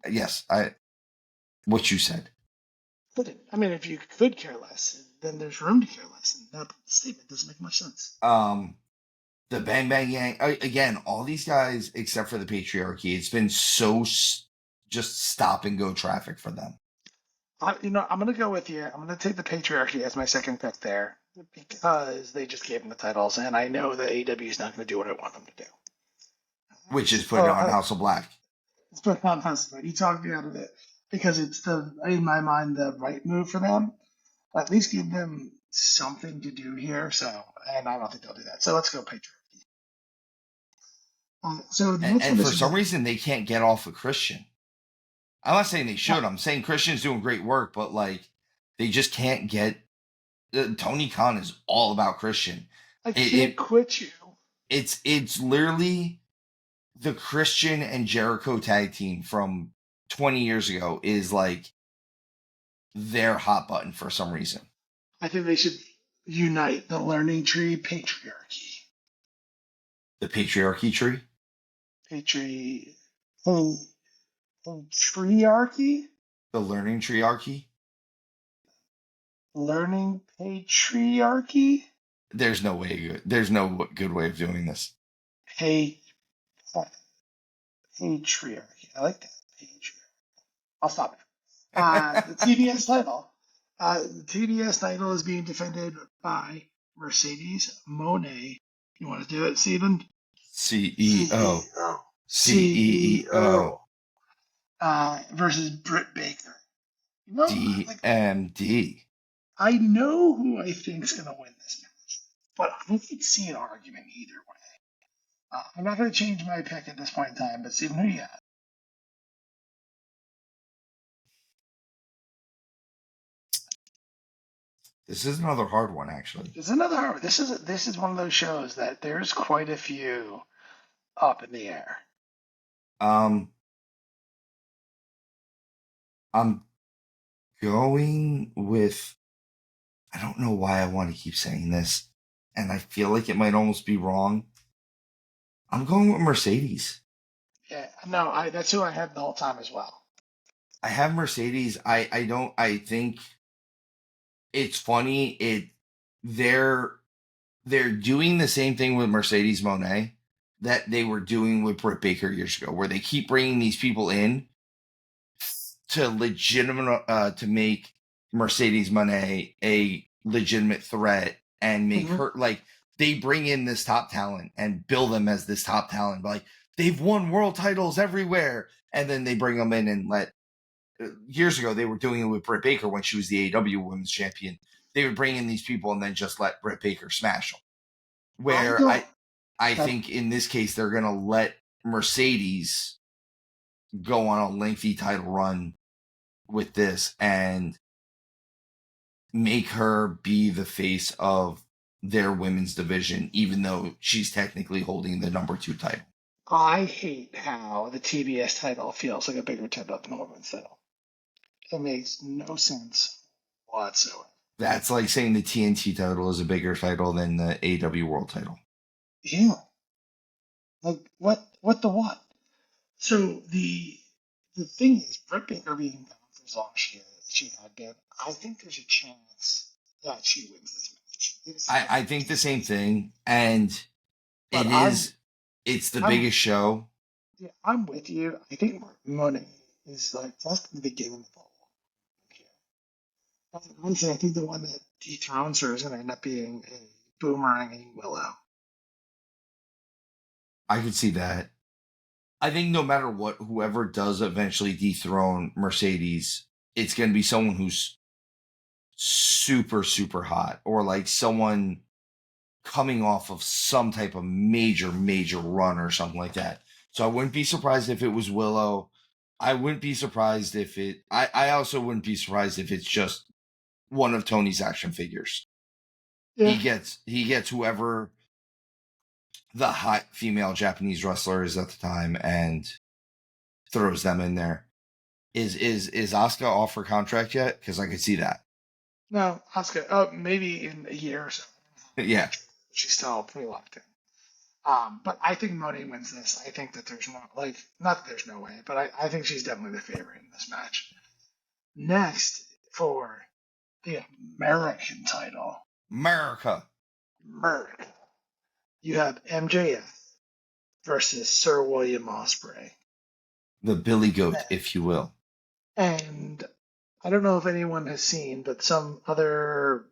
Yes, what you said. I mean, if you could care less, then there's room to care less. And that statement doesn't make much sense. The Bang Bang Gang, again, all these guys, except for the Patriarchy, it's been so just stop and go traffic for them. I'm going to go with you. I'm going to take the Patriarchy as my second pick there because they just gave them the titles, and I know that AEW is not going to do what I want them to do. Which is putting on House of Black. It's putting on House of Black. You talked me out of it because it's in my mind, the right move for them. At least give them something to do here. And I don't think they'll do that. So let's go Patriarchy. And for some reason, they can't get off of Christian. I'm not saying they should. I'm saying Christian's doing great work, but they just can't get. Tony Khan is all about Christian. I can't quit you. It's literally the Christian and Jericho tag team from 20 years ago is their hot button for some reason. I think they should unite the Learning Tree Patriarchy. The Patriarchy tree? Treearchy? The Learning Treearchy? Learning Patriarchy? There's no good way of doing this. Patriarchy. I like that. Patriarchy. I'll stop it. The TBS title. The TBS title is being defended by Mercedes Moné. You want to do it, Steven? CEO. Versus Britt Baker. DMD. I know who I think is going to win this match, but I could see an argument either way. I'm not going to change my pick at this point in time, but Steven, who you got? This is another hard one, actually. This is one of those shows that there's quite a few up in the air. I'm going with. I don't know why I want to keep saying this, and I feel like it might almost be wrong. I'm going with Mercedes. Yeah, no, that's who I had the whole time as well. I have Mercedes. I think it's funny. Their they're doing the same thing with Mercedes Moné that they were doing with Britt Baker years ago, where they keep bringing these people in to make Mercedes Moné a legitimate threat and make her like they bring in this top talent and bill them as this top talent. Like they've won world titles everywhere, and then they bring them in and let. Years ago, they were doing it with Britt Baker when she was the AEW Women's Champion. They would bring in these people and then just let Britt Baker smash them. Where I think in this case they're going to let Mercedes go on a lengthy title run with this and make her be the face of their women's division, even though she's technically holding the number 2 title. I hate how the TBS title feels like a bigger title than the women's title. It makes no sense whatsoever. That's like saying the TNT title is a bigger title than the AEW World title. Yeah. Like what the what? So the thing is, Britt Baker being gone for as long as she had been, I think there's a chance that she wins this match. I think the same thing, and But it's the biggest show. Yeah, I'm with you. I think Monet is like just the beginning of the whole here. Honestly, I think the one that dethrones her is going to end up being a boomeranging Willow. I could see that. I think no matter what, whoever does eventually dethrone Mercedes, it's going to be someone who's super, super hot, or like someone coming off of some type of major, major run or something like that. So I wouldn't be surprised if it was Willow. I wouldn't be surprised if I also wouldn't be surprised if it's just one of Tony's action figures. Yeah. He gets whoever the hot female Japanese wrestler is at the time and throws them in there. Is Asuka off her contract yet? Because I could see that. No, Asuka. Oh, maybe in a year or so. Yeah, she's still pretty locked in. But I think Monet wins this. I think that there's not that there's no way, but I think she's definitely the favorite in this match. Next for the American title, America. You have MJF versus Sir William Ospreay. The Billy Goat, if you will. And I don't know if anyone has seen, but some other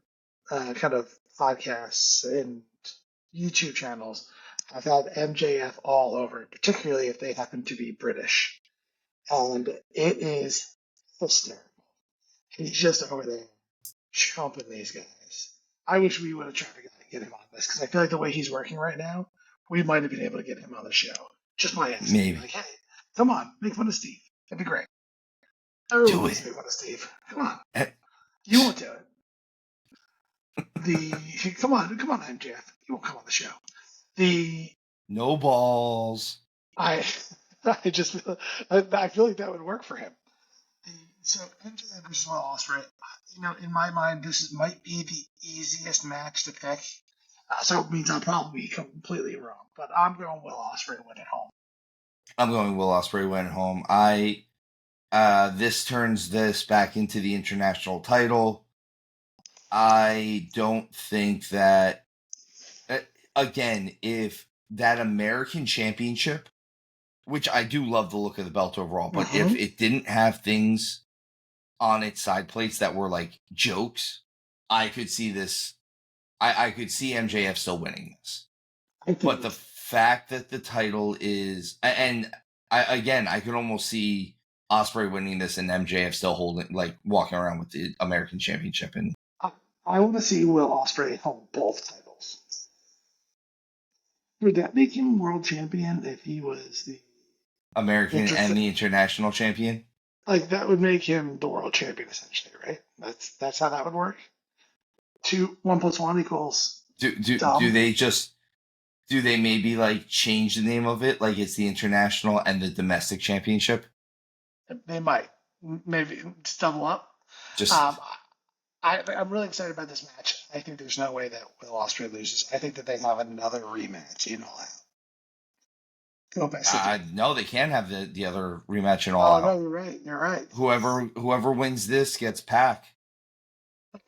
kind of podcasts and YouTube channels have had MJF all over, particularly if they happen to be British. And it is hysterical. He's just over there chomping these guys. I wish we would have tried to get him on this, because I feel like the way he's working right now, we might have been able to get him on the show. Just my ass. Maybe. Like, hey, come on, make fun of Steve. That'd be great. Everyone wants to make fun of Steve. Come on. You won't do it. Come on, MJF. You won't come on the show. No balls. I just feel like that would work for him. So MJF versus Will Ospreay. In my mind, this might be the easiest match to pick. So it means I'll probably be completely wrong, but I'm going Will Ospreay win at home. I'm going Will Ospreay win at home. This turns this back into the international title. I don't think that, again, if that American Championship, which I do love the look of the belt overall, but if it didn't have things on its side plates that were like jokes, I could see this. I could see MJF still winning this. But the fact that the title is, and I could almost see Ospreay winning this and MJF still holding, like walking around with the American Championship. And I want to see Will Ospreay hold both titles. Would that make him world champion if he was the American and the international champion? Like, that would make him the world champion, essentially, right? That's how that would work. 1 + 1 equals. Do they maybe like change the name of it, like it's the international and the domestic championship? They might, maybe just double up. I'm really excited about this match. I think there's no way that Will Ospreay loses. I think that they have another rematch in All Out. No, they can't have the other rematch in All Out. No, you're right. Whoever wins this gets Pac.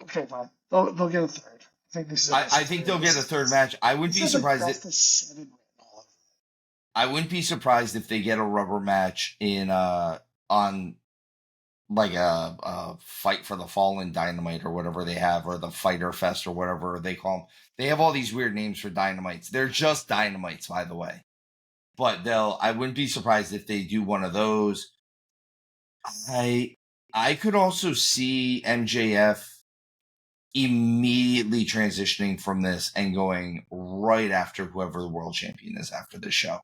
Okay, fine. They'll get a third. think this is a I think they'll get a third match. I wouldn't be surprised. Best of 7 right now. I wouldn't be surprised if they get a rubber match in on like a Fight for the Fallen Dynamite or whatever they have, or the Fighter Fest or whatever they call them. They have all these weird names for dynamites. They're just dynamites, by the way. But I wouldn't be surprised if they do one of those. I could also see MJF immediately transitioning from this and going right after whoever the world champion is after this show.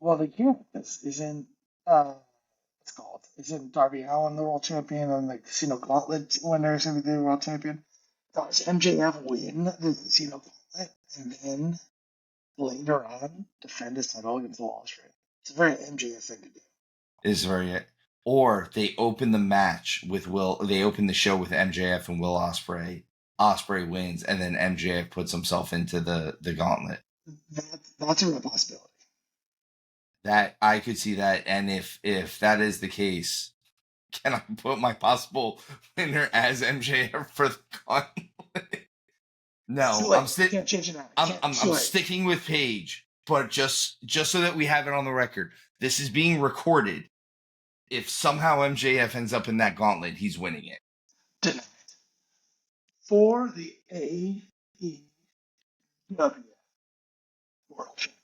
Well, the This isn't what's called? Isn't Darby Allin the world champion and the Casino Gauntlet winner is going to be the world champion? Does MJF win the Casino Gauntlet and then later on defend his title against the Wall Street? It's a very MJF thing to do. Is very, or they open the match with they open the show with MJF and Will Ospreay. Ospreay wins, and then MJF puts himself into the gauntlet. That's a real possibility. That I could see that, and if that is the case, can I put my possible winner as MJF for the gauntlet? No, I'm sticking with Paige, but just so that we have it on the record, this is being recorded. If somehow MJF ends up in that gauntlet, he's winning it. Denied. For the AEW World Championship,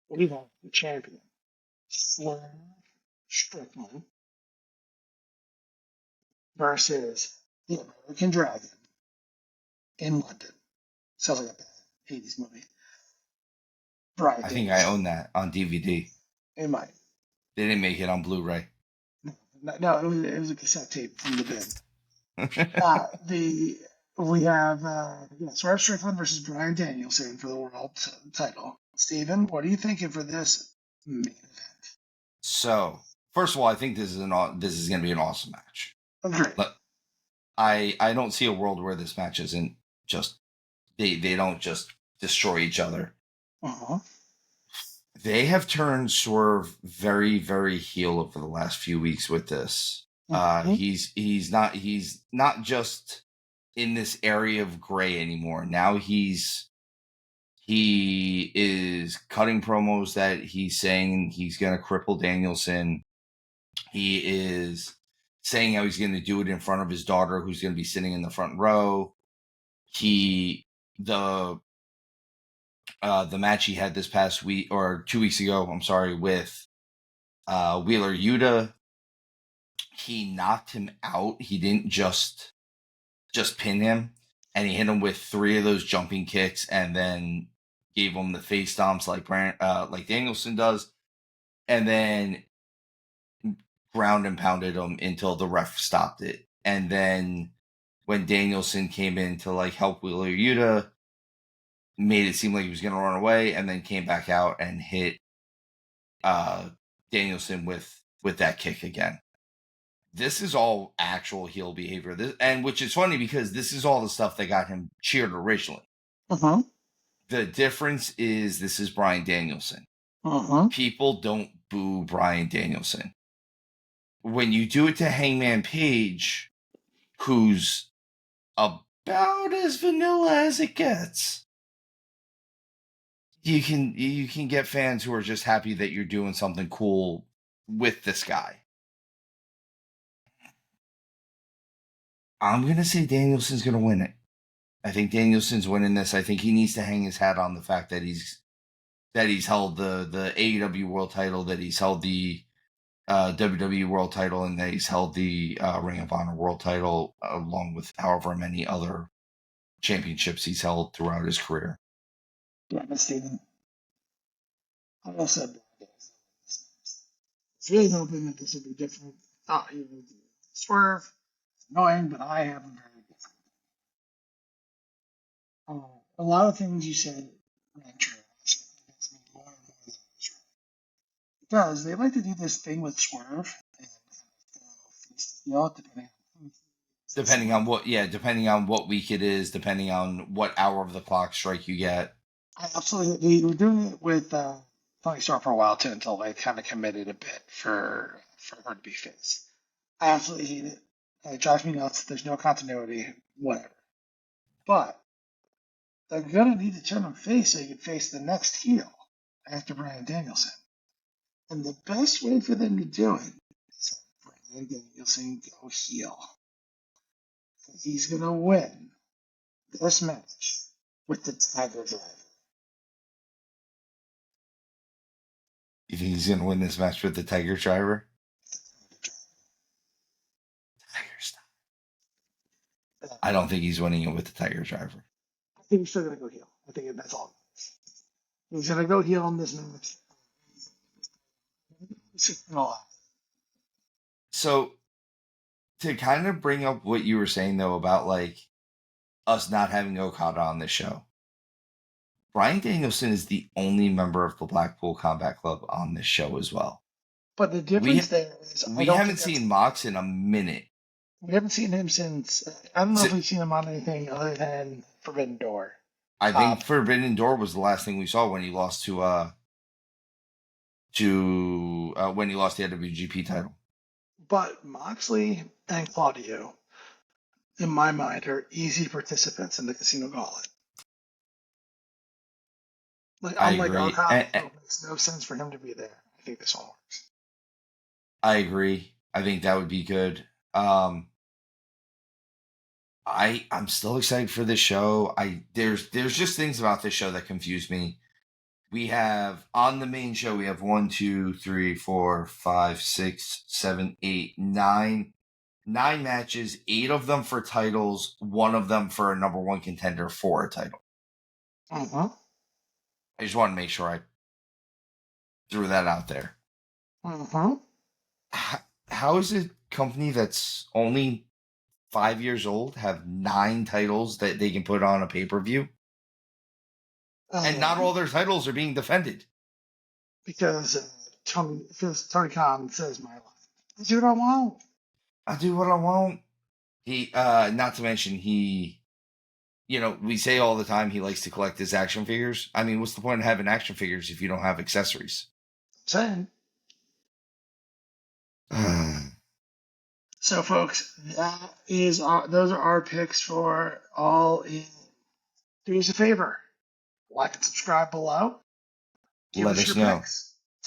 we have the champion, Swerve Strickland, versus the American Dragon in London. Sounds like a bad 80s movie. Brian I think I own that on DVD. It might. They didn't make it on Blu-ray. No, it was a cassette tape from the bin. We have Swerve Strickland versus Bryan Danielson for the world title. Steven, what are you thinking for this main event? So, first of all, I think this is going to be an awesome match. Agreed. I don't see a world where this match isn't just they don't just destroy each other. Uh-huh. They have turned Swerve very, very heel over the last few weeks with this. Mm-hmm. He's not just in this area of gray anymore. Now he is cutting promos that he's saying he's going to cripple Danielson. He is saying how he's going to do it in front of his daughter, who's going to be sitting in the front row. The match he had this past week, or 2 weeks ago, I'm sorry, with Wheeler Yuta, he knocked him out. He didn't just pin him, and he hit him with 3 of those jumping kicks, and then gave him the face stomps like Danielson does, and then ground and pounded him until the ref stopped it. And then when Danielson came in to help Wheeler Yuta, made it seem like he was going to run away, and then came back out and hit Danielson with that kick again. This is all actual heel behavior. And which is funny because this is all the stuff that got him cheered originally. Uh-huh. The difference is this is Bryan Danielson. Uh-huh. People don't boo Bryan Danielson. When you do it to Hangman Page, who's about as vanilla as it gets, you can get fans who are just happy that you're doing something cool with this guy. I'm going to say Danielson's going to win it. I think Danielson's winning this. I think he needs to hang his hat on the fact that he's held the AEW world title, that he's held the WWE world title, and that he's held the Ring of Honor world title, along with however many other championships he's held throughout his career. Yeah, but Steven, I also it's really hoping that this would be different. Thought he would Swerve. It's annoying, but I have a very different. A lot of things you said rang true. It's me more and more than it's true. Because they like to do this thing with Swerve and depending on what week it is, depending on what hour of the clock strike you get. I absolutely. We were doing it with Tony Storm for a while too, until they kind of committed a bit for her to be face. I absolutely hate it. It drives me nuts. There's no continuity. Whatever. But they're going to need to turn him face so he can face the next heel after Bryan Danielson. And the best way for them to do it is have Bryan Danielson go heel. He's going to win this match with the Tiger Driver. You think he's going to win this match with the Tiger Driver? Tiger style. I don't think he's winning it with the Tiger Driver. I think he's still going to go heel. I think that's all. He's going to go heel in this match. So, to kind of bring up what you were saying, though, about like us not having Okada on this show, Bryan Danielson is the only member of the Blackpool Combat Club on this show as well. But the difference there is we haven't seen Mox in a minute. We haven't seen him since. I don't know if we've seen him on anything other than Forbidden Door. I think Forbidden Door was the last thing we saw when he lost to when he lost the IWGP title. But Moxley and Claudio, in my mind, are easy participants in the Casino Gauntlet. Like, unlike Okada, it makes no sense for him to be there. I think this one works. I agree. I think that would be good. I'm still excited for this show. There's just things about this show that confuse me. We have on the main show, we have 1, 2, 3, 4, 5, 6, 7, 8, 9 matches, 8 of them for titles, 1 of them for a number 1 contender for a title. Uh-huh. I just want to make sure I threw that out there. Uh-huh. How is a company that's only 5 years old have 9 titles that they can put on a pay-per-view? And not all their titles are being defended. Because Tony Khan says my life. I do what I want. I do what I want. He, not to mention we say all the time he likes to collect his action figures. I mean, what's the point of having action figures if you don't have accessories? Saying. So, folks, those are our picks for All In. Do us a favor. Like and subscribe below. Let us know.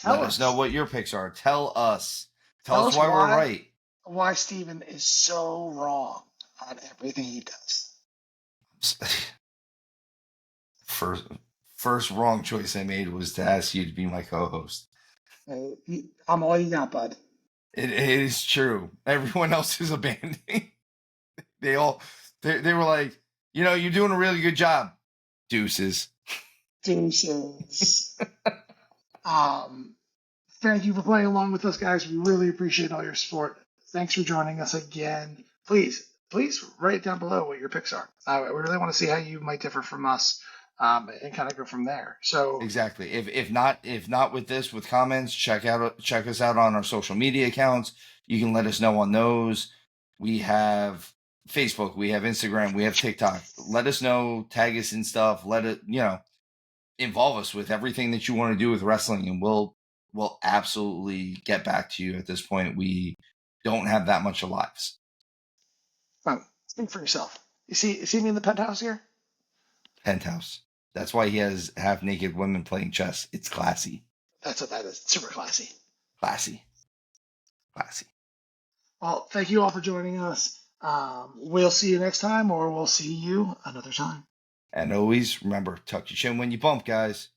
Let us know what your picks are. Tell us. Tell us why we're right. Why Steven is so wrong on everything he does. First wrong choice I made was to ask you to be my co-host. I'm all you got, bud. It is true. Everyone else is abandoning. They were like, you're doing a really good job. Deuces. Thank you for playing along with us, guys. We really appreciate all your support. Thanks for joining us again. Please write down below what your picks are. We really want to see how you might differ from us, and kind of go from there. So exactly. If not with comments, check us out on our social media accounts. You can let us know on those. We have Facebook, we have Instagram, we have TikTok. Let us know, tag us and stuff. Let it, involve us with everything that you want to do with wrestling, and we'll absolutely get back to you. At this point, we don't have that much of lives. Speak for yourself. You see me in the penthouse here? Penthouse. That's why he has half naked women playing chess. It's classy. That's what that is. Super classy. Classy. Well, thank you all for joining us. We'll see you next time, or we'll see you another time. And always remember, tuck your chin when you bump, guys.